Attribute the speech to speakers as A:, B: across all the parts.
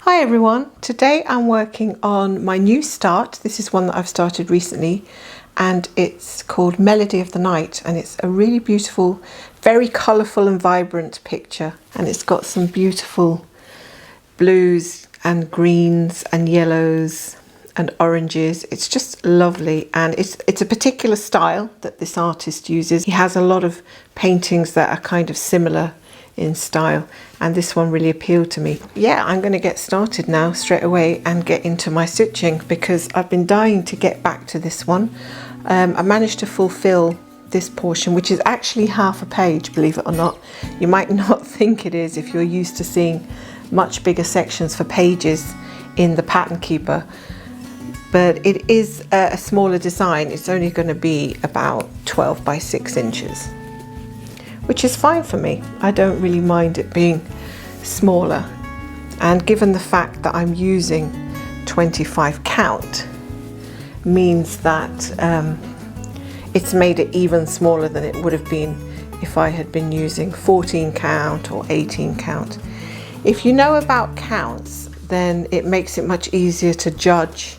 A: Hi everyone, today I'm working on my new start. This is one that I've started recently and it's called Melody of the Night, and it's a really beautiful, very colourful and vibrant picture, and it's got some beautiful blues and greens and yellows and oranges. It's just lovely, and it's a particular style that this artist uses. He has a lot of paintings that are kind of similar in style, and this one really appealed to me. Yeah, I'm going to get started now straight away and get into my stitching because I've been dying to get back to this one. I managed to fulfill this portion, which is actually half a page, believe it or not. You might not think it is if you're used to seeing much bigger sections for pages in the pattern keeper, but it is a smaller design. It's only going to be about 12 by 6 inches. Which is fine for me. I don't really mind it being smaller. And given the fact that I'm using 25 count, means that it's made it even smaller than it would have been if I had been using 14 count or 18 count. If you know about counts, then it makes it much easier to judge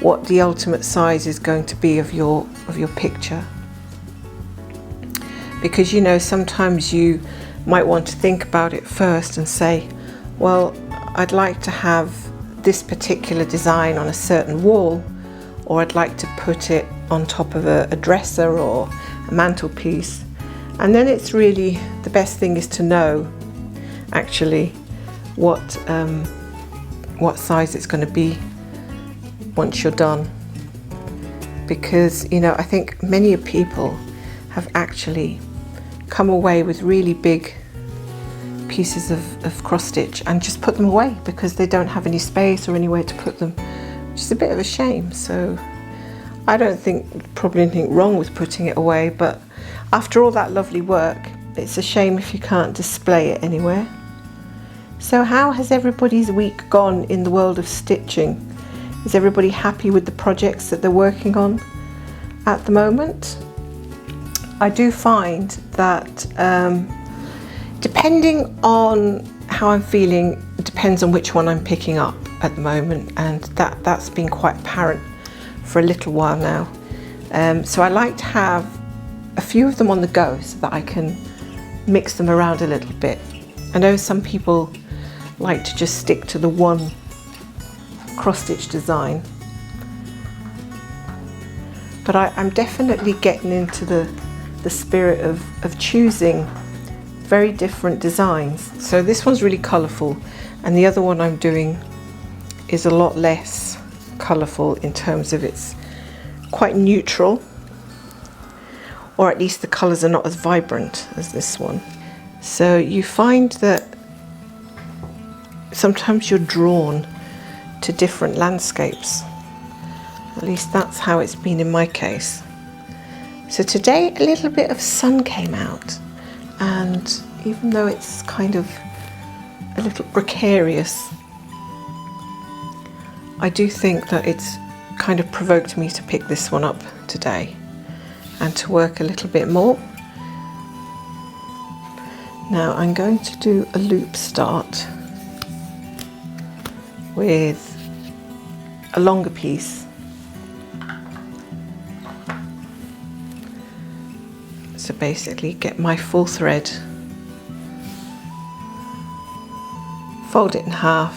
A: what the ultimate size is going to be of your picture. Because, you know, sometimes you might want to think about it first and say, well, I'd like to have this particular design on a certain wall, or I'd like to put it on top of a dresser or a mantelpiece. And then it's really, the best thing is to know actually what size it's going to be once you're done. Because, you know, I think many people have actually come away with really big pieces of cross stitch and just put them away because they don't have any space or anywhere to put them, which is a bit of a shame. So I don't think probably anything wrong with putting it away, but after all that lovely work, it's a shame if you can't display it anywhere. So how has everybody's week gone in the world of stitching? Is everybody happy with the projects that they're working on at the moment? I do find that depending on how I'm feeling, it depends on which one I'm picking up at the moment, and that's been quite apparent for a little while now. So I like to have a few of them on the go so that I can mix them around a little bit. I know some people like to just stick to the one cross-stitch design, but I'm definitely getting into the spirit of choosing very different designs. So this one's really colourful, and the other one I'm doing is a lot less colourful in terms of it's quite neutral, or at least the colours are not as vibrant as this one. So you find that sometimes you're drawn to different landscapes. At least that's how it's been in my case. So today a little bit of sun came out, and even though it's kind of a little precarious, I do think that it's kind of provoked me to pick this one up today and to work a little bit more. Now I'm going to do a loop start with a longer piece. So basically get my full thread, fold it in half,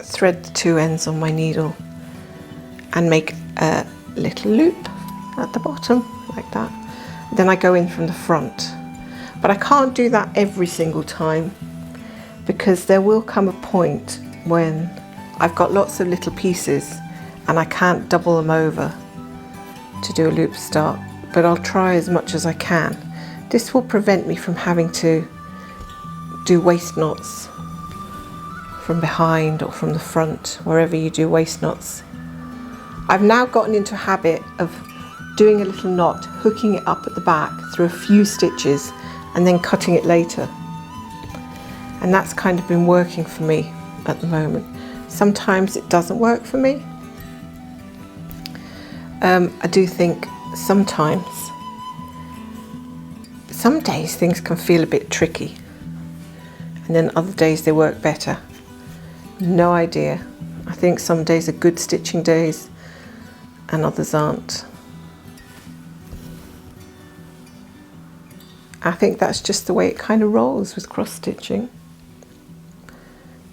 A: thread the two ends on my needle and make a little loop at the bottom like that. Then I go in from the front, but I can't do that every single time because there will come a point when I've got lots of little pieces and I can't double them over to do a loop start, but I'll try as much as I can. This will prevent me from having to do waist knots from behind or from the front, wherever you do waist knots. I've now gotten into a habit of doing a little knot, hooking it up at the back through a few stitches and then cutting it later. And that's kind of been working for me at the moment. Sometimes it doesn't work for me. I do think sometimes, some days things can feel a bit tricky. and then other days they work better. No idea. I think some days are good stitching days and others aren't. I think that's just the way it kind of rolls with cross stitching.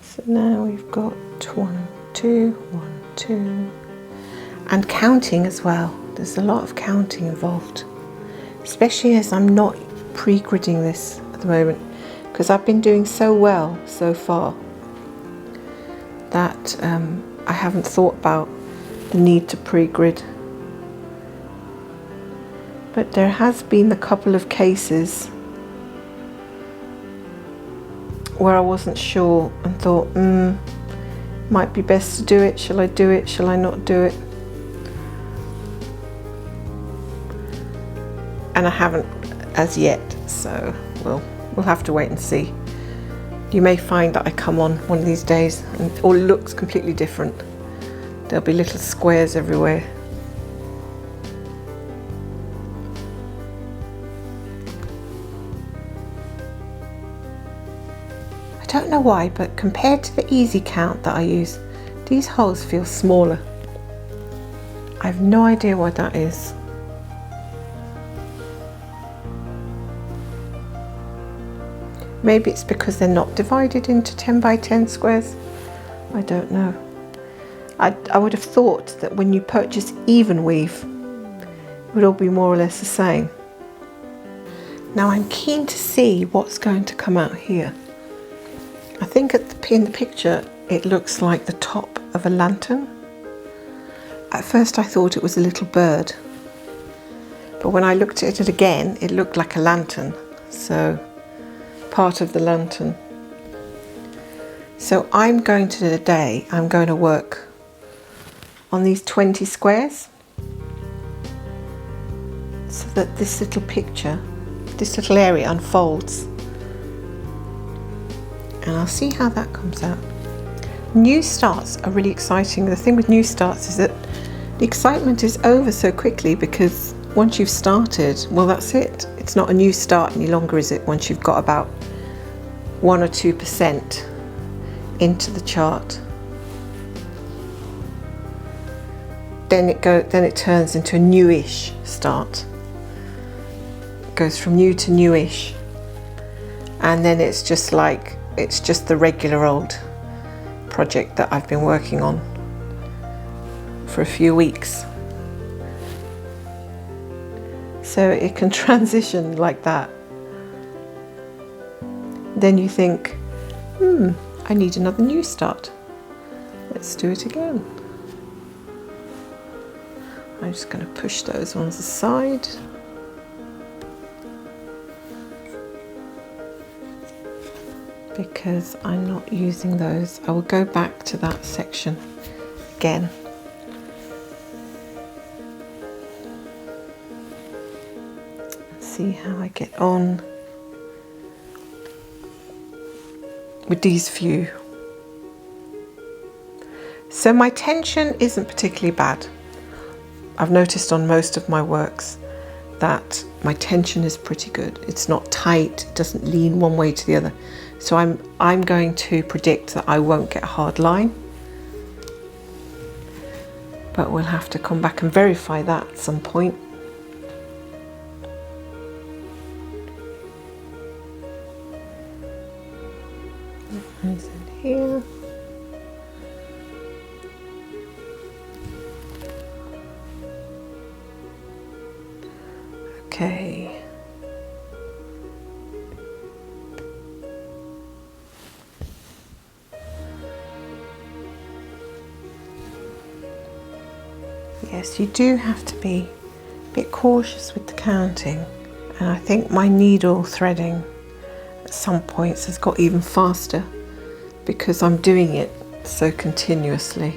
A: So now we've got 1, 2, 1, 2, and counting as well. There's a lot of counting involved, especially as I'm not pre-gridding this at the moment, because I've been doing so well so far that I haven't thought about the need to pre-grid. But there has been a couple of cases where I wasn't sure and thought, might be best to do it. Shall I do it? Shall I not do it? And I haven't as yet, so we'll have to wait and see. You may find that I come on one of these days and it all looks completely different. There'll be little squares everywhere. I don't know why, but compared to the easy count that I use, these holes feel smaller. I have no idea why that is. Maybe it's because they're not divided into 10 by 10 squares. I don't know. I would have thought that when you purchase even weave, it would all be more or less the same. Now I'm keen to see what's going to come out here. I think in the picture it looks like the top of a lantern. At first I thought it was a little bird, but when I looked at it again, it looked like a lantern. So part of the lantern. So I'm going to work on these 20 squares so that this little picture, this little area unfolds, and I'll see how that comes out. New starts are really exciting. The thing with new starts is that the excitement is over so quickly, because once you've started, well, that's it. It's not a new start any longer, is it? Once you've got about 1 or 2% into the chart, then it turns into a newish start. It goes from new to newish, and then it's just the regular old project that I've been working on for a few weeks. So it can transition like that. Then you think, I need another new start. Let's do it again. I'm just going to push those ones aside. Because I'm not using those. I will go back to that section again. See how I get on with these few. So my tension isn't particularly bad. I've noticed on most of my works that my tension is pretty good. It's not tight, it doesn't lean one way to the other. So I'm going to predict that I won't get a hard line. But we'll have to come back and verify that at some point. Is it here? Okay. Yes, you do have to be a bit cautious with the counting, and I think my needle threading at some points has got even faster because I'm doing it so continuously.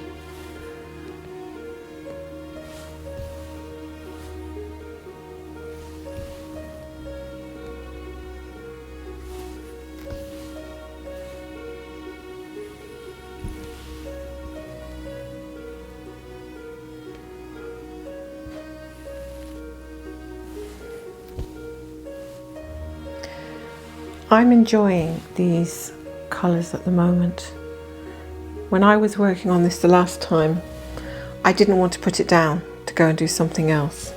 A: I'm enjoying these colours at the moment. When I was working on this the last time, I didn't want to put it down to go and do something else.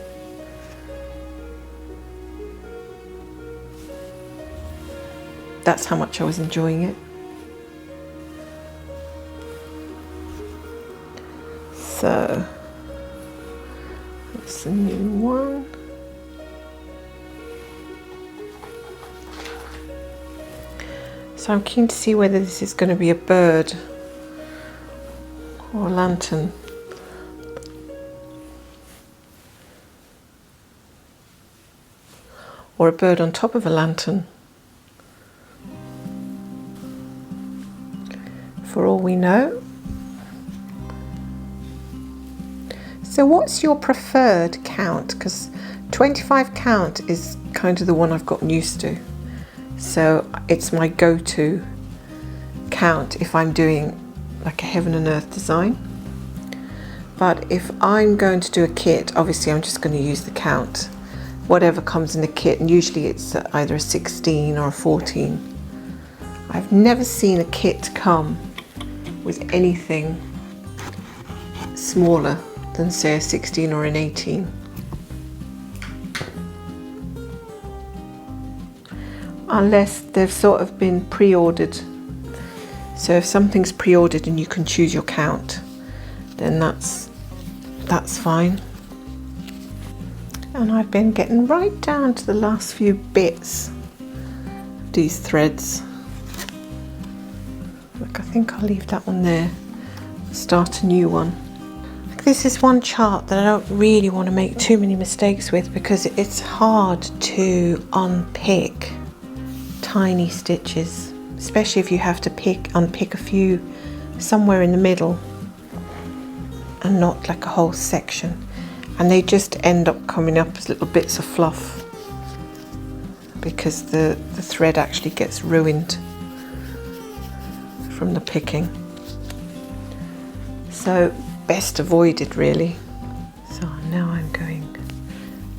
A: That's how much I was enjoying it. So, that's a new one. So I'm keen to see whether this is going to be a bird or a lantern. Or a bird on top of a lantern. For all we know. So what's your preferred count? Because 25 count is kind of the one I've gotten used to. So it's my go-to count if I'm doing like a heaven and earth design. But if I'm going to do a kit, obviously I'm just going to use the count. Whatever comes in the kit, and usually it's either a 16 or a 14. I've never seen a kit come with anything smaller than say a 16 or an 18. Unless they've sort of been pre-ordered. So if something's pre-ordered and you can choose your count, then that's fine. And I've been getting right down to the last few bits of these threads. Look, I think I'll leave that one there, start a new one. This is one chart that I don't really want to make too many mistakes with, because it's hard to unpick tiny stitches, especially if you have to unpick a few somewhere in the middle and not like a whole section, and they just end up coming up as little bits of fluff because the thread actually gets ruined from the picking. So best avoided really. So now I'm going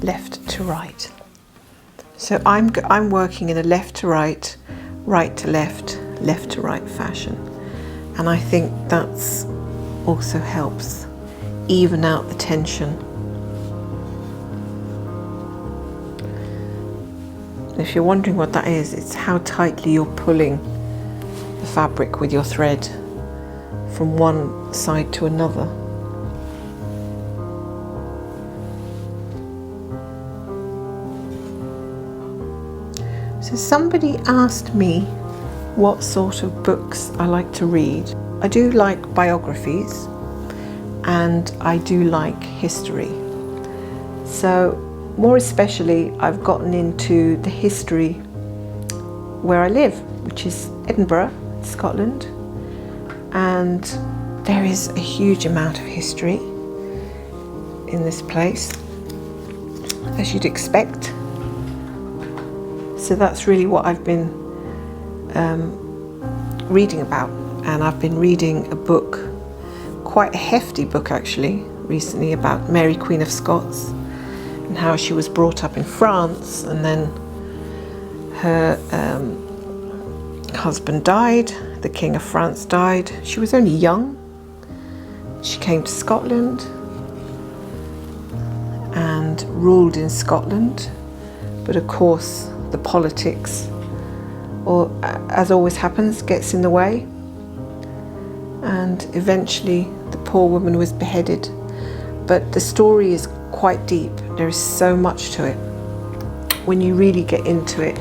A: left to right. So I'm working in a left to right, right to left, left to right fashion, and I think that's also helps even out the tension. If you're wondering what that is, it's how tightly you're pulling the fabric with your thread from one side to another. So somebody asked me what sort of books I like to read. I do like biographies and I do like history. So more especially I've gotten into the history where I live, which is Edinburgh, Scotland, and there is a huge amount of history in this place, as you'd expect. So that's really what I've been reading about, and I've been reading a book, quite a hefty book actually, recently, about Mary Queen of Scots and how she was brought up in France, and then her husband died, the King of France died. She was only young. She came to Scotland and ruled in Scotland, but of course the politics, or as always happens, gets in the way, and eventually the poor woman was beheaded. But the story is quite deep. There is so much to it. When you really get into it,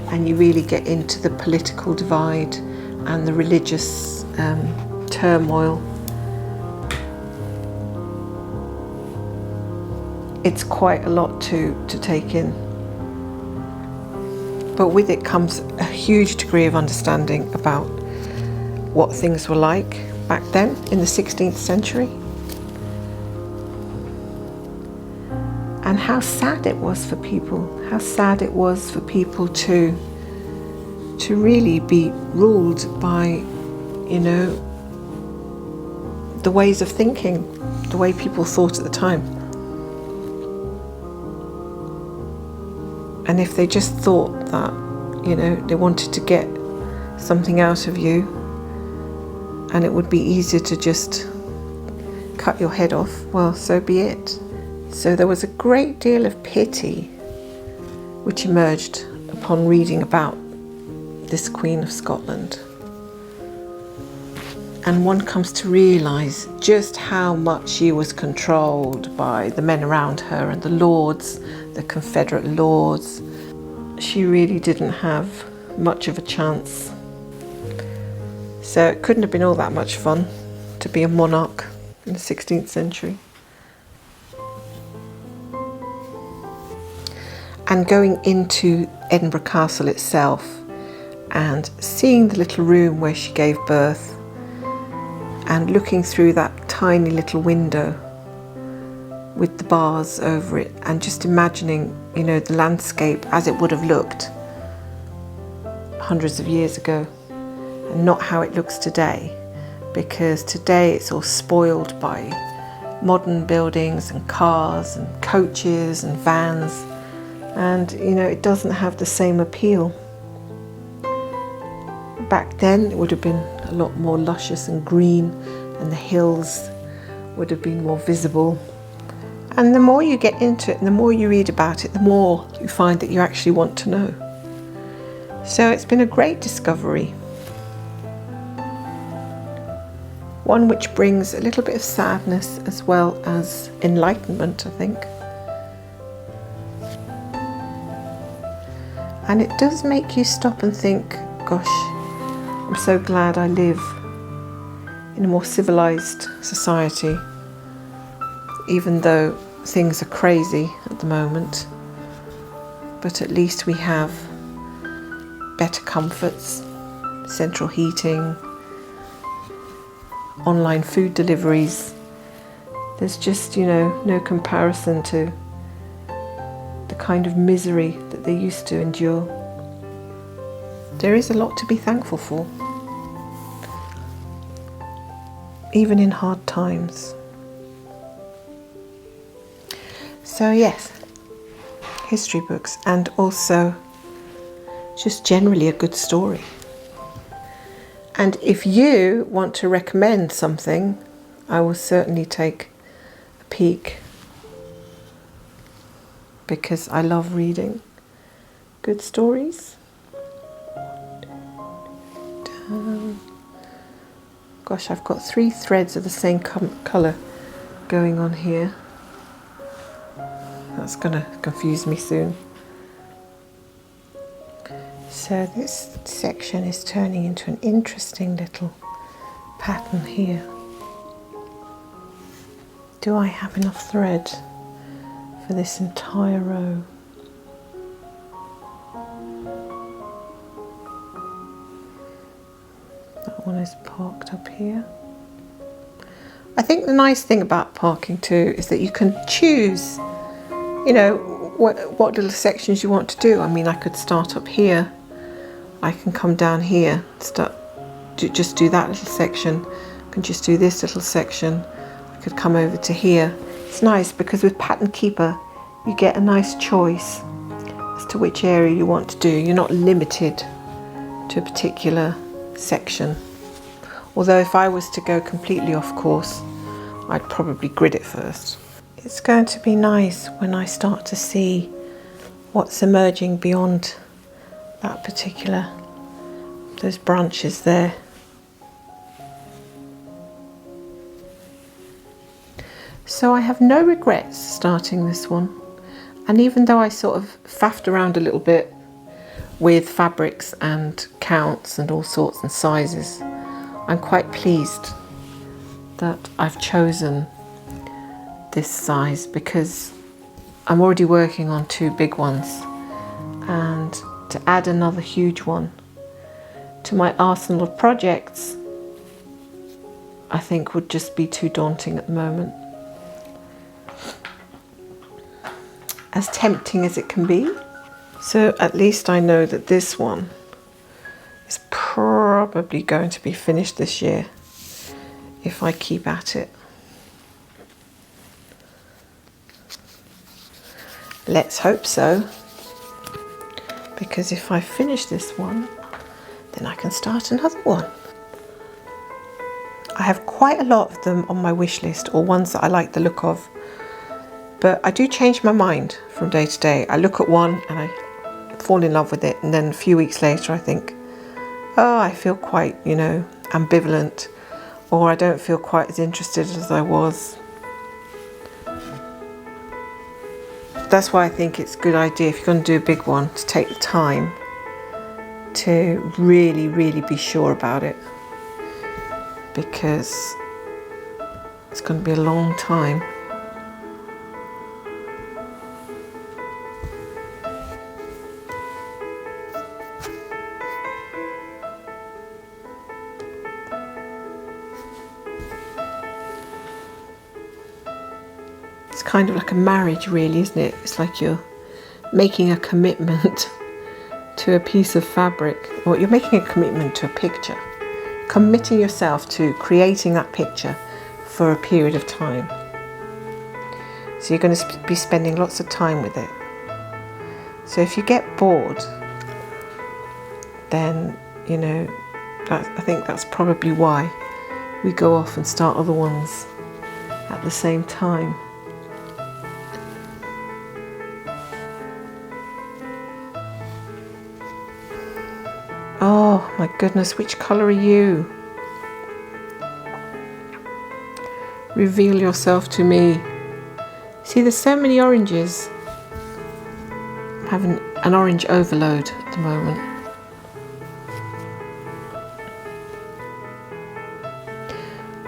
A: and you really get into the political divide and the religious turmoil, it's quite a lot to take in. But with it comes a huge degree of understanding about what things were like back then in the 16th century, and how sad it was for people, to really be ruled by, you know, the ways of thinking, the way people thought at the time. And if they just thought that, you know, they wanted to get something out of you, and it would be easier to just cut your head off, well, so be it. So there was a great deal of pity which emerged upon reading about this Queen of Scotland. And one comes to realise just how much she was controlled by the men around her and the lords, the Confederate lords. She really didn't have much of a chance. So it couldn't have been all that much fun to be a monarch in the 16th century. And going into Edinburgh Castle itself and seeing the little room where she gave birth, and looking through that tiny little window with the bars over it, and just imagining, you know, the landscape as it would have looked hundreds of years ago, and not how it looks today, because today it's all spoiled by modern buildings and cars and coaches and vans, and you know, it doesn't have the same appeal. Back then it would have been a lot more luscious and green, and the hills would have been more visible. And the more you get into it and the more you read about it, the more you find that you actually want to know. So it's been a great discovery. One which brings a little bit of sadness as well as enlightenment, I think. And it does make you stop and think, gosh, I'm so glad I live in a more civilized society, even though things are crazy at the moment. But at least we have better comforts, central heating, online food deliveries. There's just, you know, no comparison to the kind of misery that they used to endure. There is a lot to be thankful for, even in hard times. So yes, history books, and also just generally a good story. And if you want to recommend something, I will certainly take a peek, because I love reading good stories. Gosh, I've got 3 threads of the same colour going on here. That's going to confuse me soon. So this section is turning into an interesting little pattern here. Do I have enough thread for this entire row? That one is parked up here. I think the nice thing about parking too is that you can choose, you know, what little sections you want to do. I mean, I could start up here, I can come down here, just do that little section, I can just do this little section, I could come over to here. It's nice because with Pattern Keeper you get a nice choice as to which area you want to do. You're not limited to a particular section. Although if I was to go completely off course, I'd probably grid it first. It's going to be nice when I start to see what's emerging beyond that particular, those branches there. So I have no regrets starting this one. And even though I sort of faffed around a little bit with fabrics and counts and all sorts and sizes, I'm quite pleased that I've chosen this size, because I'm already working on 2 big ones, and to add another huge one to my arsenal of projects I think would just be too daunting at the moment. As tempting as it can be. So at least I know that this one is probably going to be finished this year if I keep at it. Let's hope so, because if I finish this one, then I can start another one. I have quite a lot of them on my wish list, or ones that I like the look of, but I do change my mind from day to day. I look at one and I fall in love with it, and then a few weeks later I think, oh, I feel quite, you know, ambivalent, or I don't feel quite as interested as I was. That's why I think it's a good idea, if you're going to do a big one, to take the time to really, really be sure about it, because it's going to be a long time. It's kind of like a marriage, really, isn't it? It's like you're making a commitment to a piece of fabric, or you're making a commitment to a picture, committing yourself to creating that picture for a period of time. So you're going to be spending lots of time with it. So if you get bored, then, you know, I think that's probably why we go off and start other ones at the same time. Oh my goodness, which colour are you? Reveal yourself to me. See, there's so many oranges. I'm having an orange overload at the moment.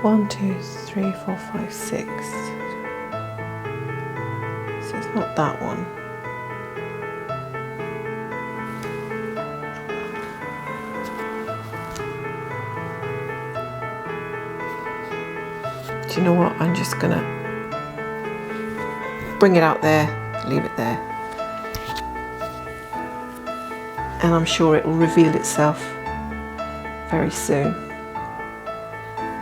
A: One, two, three, 4, 5, 6. So it's not that one. Do you know what? I'm just gonna bring it out there, leave it there, and I'm sure it will reveal itself very soon.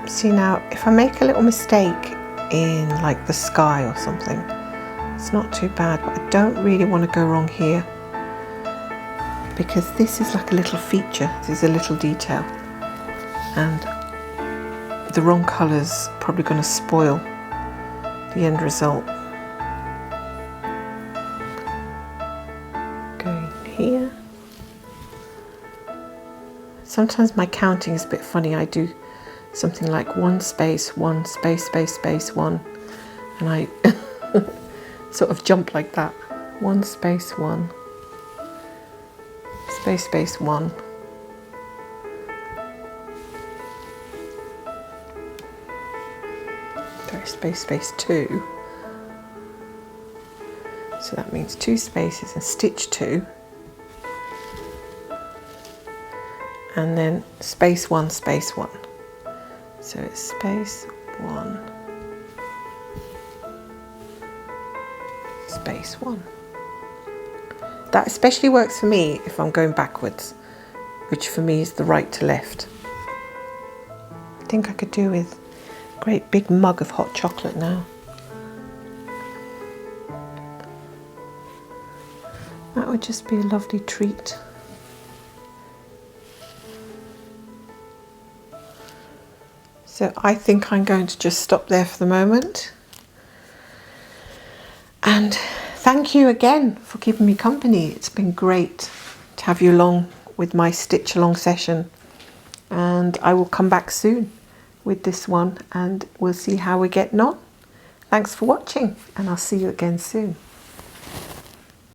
A: See, now if I make a little mistake in like the sky or something, it's not too bad, but I don't really want to go wrong here, because this is like a little feature, this is a little detail, and the wrong colour's probably going to spoil the end result. Going here. Sometimes my counting is a bit funny. I do something like 1 space, 1 space, space, space, 1, and I sort of jump like that. 1 space, 1 space, space, 1. Space, space, 2. So that means 2 spaces and stitch 2, and then space 1, space 1. So it's space 1, space 1. That especially works for me if I'm going backwards, which for me is the right to left. I think I could do with great big mug of hot chocolate now. That would just be a lovely treat. So I think I'm going to just stop there for the moment. And thank you again for keeping me company. It's been great to have you along with my stitch along session. And I will come back soon with this one, and we'll see how we're getting on. Thanks for watching, and I'll see you again soon.